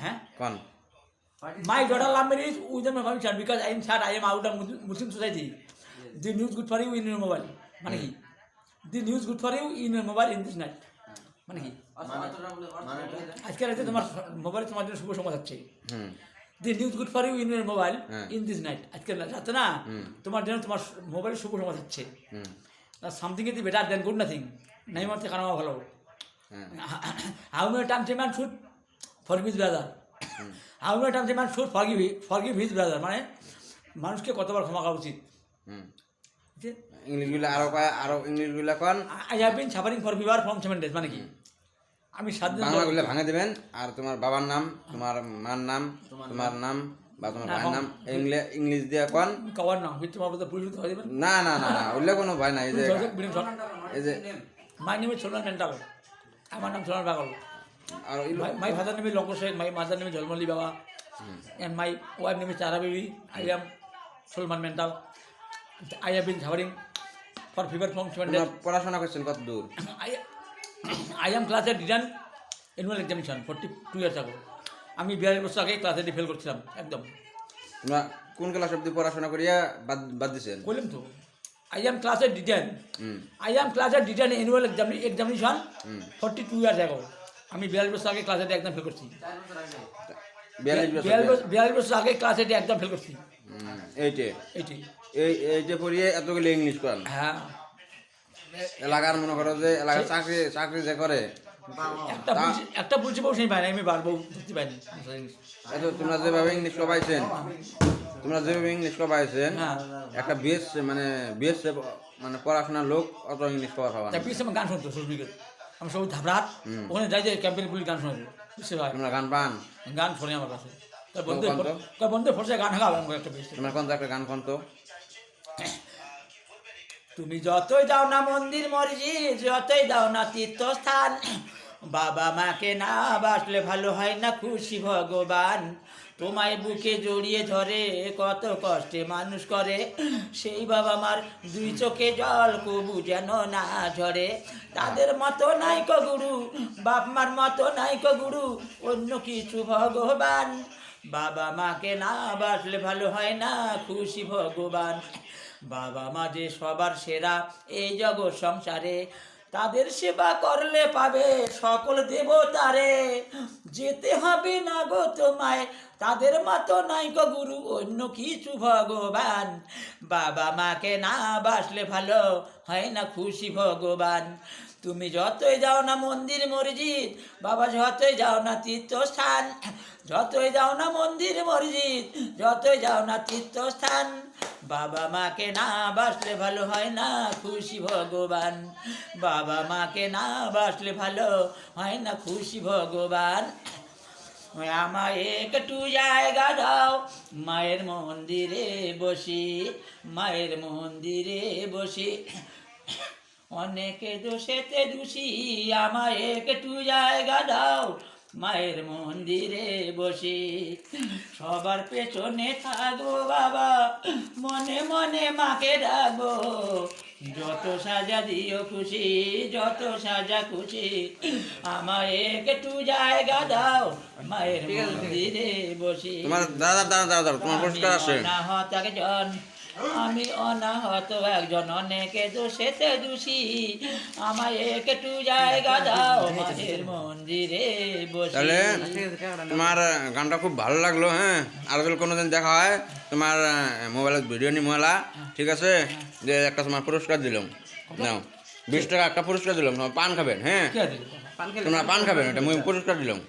Huh? কোন My daughter love marriage with my function because I am sad. I am out of Muslim society. The news good for you in your mobile. মানে কি? The news good for you in your mobile in this night. মানে কি? আজকে রাতে তোমার মোবাইলে তোমার জন্য শুভ সংবাদ আছে। হুম The news good for you in your mobile হ্যাঁ। in this night. আজকে রাতে না তোমার জন্য তোমার মোবাইলে শুভ সংবাদ আছে। হুম Something is better than good nothing. নাই মতে কারণ ভালো। হ্যাঁ How many times a man should forgive his brother? How many times a man should forgive his brother? মানে মানুষকে কতবার ক্ষমা করা উচিত? হুম ইংলিশগুলো আরো ইংলিশগুলো কোন I have been suffering for fever from 7 days. মানে কি? আমি 7 দিন বাংলাগুলো ভাঙে দিবেন আর তোমার বাবার নাম তোমার মার নাম তোমার নাম বা তোমার ভাইয়ের নাম ইংলিশ দিয়ে কোন কভার নাম কিন্তু তোমার বলতে পুলিশ হয়ে যাবেন। না না না না ওইলে কোনো ভয় নাই এই যে my name is Sonal mental. আমার নাম সোনাল পাগল। আর my father name is Lankar Sheikh, my mother name is Jalmali বাবা, and my wife name is Tara Bibi. I am Solman mental. I have been suffering for fever from 7 days. পড়াশোনা করছেন কত দূর I am class 8 written annual examination 42 years ago. আমি 42 বছর আগে class 8 fail করছিলাম একদম। তোমরা কোন ক্লাস অবধি পড়াশোনা করিয়া বাদ দিছেন বললাম তো I am class 8 written. I am class 8 written annual examination 42 years ago. আমি 42 বছর আগে ক্লাস 8 একদম ফেল করছি। 42 বছর আগে ক্লাস 8 একদম ফেল করছি। এইটে পড়িয়ে এতগুলো ইংলিশ করেন হ্যাঁ এলাকার মনে করো যে এলাকার চাকরি যে করে একটা বলছি বউ সেই পাই না, আমি বারবো বুঝতে পাইনি। এত তোমরা যেভাবে ইংলিশ কবাইছেন একটা বিএস মানে পড়াশোনার লোক অত ইংলিশ কবার পাবা না। বিএস আমি গান শুনতো সুস্মিকে, আমি সব ধাবরাত ওখানে যাই যে ক্যাম্পের পুলিশ গান শোনাবো বুঝতে পারি। তোমরা গান পান গান শোনে আমার কাছে বন্ধু ফসে গান হাঁকাবো আমাকে একটা বিএস। তোমরা কোন একটা গান কোন তো তুমি যতই যাও না মন্দির মসজিদ, যতই দাও না তীর্থস্থান, বাবা মাকে না বাসলে ভালো হয় না খুশি ভগবান। তোমায় বুকে জড়িয়ে ধরে কত কষ্টে মানুষ করে, সেই বাবা মার 2 চোখে জল কবু যেন না ঝরে। তাদের মতো নাইক গুরু, বাপ মার মতো নাইক গুরু, অন্য কিছু ভগবান। বাবা মাকে না বাসলে ভালো হয় না খুশি ভগবান। বাবা মা যে সবার সেরা এই জগৎ সংসারে, তাদের সেবা করলে পাবে সকল দেবতারে। যেতে হবে না গো তোমায়, তাদের মতো নাইক গুরু, অন্য কিছু ভগবান। বাবা মাকে না বাসলে ভালো হয় না খুশি ভগবান। তুমি যতই যাও না মন্দির মসজিদ, বাবা যতই যাও না তীর্থস্থান, যতই যাও না মন্দির মসজিদ, যতই যাও না তীর্থস্থান, বাবা মাকে না বাসলে ভালো হয় না খুশি ভগবান। বাবা মাকে না বাসলে ভালো হয় না খুশি ভগবান। আমায় একটু জায়গা দাও, মায়ের মন্দিরে বসি, মায়ের মন্দিরে বসি, অনেকে দোষেতে দোষী, আমায় একটু জায়গা দাও, মায়ের মন্দিরে বসি। সবার পেছনে থাকবো বাবা, মনে মনে মাকে ডাকবো, যত সাজা দিও খুশি, যত সাজা খুশি, আমায় একটু জায়গা দাও, মায়ের মন্দিরে বসি। তোমার পুরস্কার আছে। অনাহত একজন, আমি অনাহত একজন, অনেকে দোষেতে দোষী, আমায় একটু জায়গা দাও, মায়ের মন্দিরে বসি। তাহলে তোমার গানটা খুব ভালো লাগলো। হ্যাঁ, আর যদি কোনোদিন দেখা হয় তোমার মোবাইলত ভিডিও নিমলা, ঠিক আছে, যে একটা তোমার পুরস্কার দিলাম, নাও 20 টাকা একটা পুরস্কার দিলাম, তোমার পান খাবেন। হ্যাঁ, তোমরা পান খাবেন, এটা পুরস্কার দিলাম।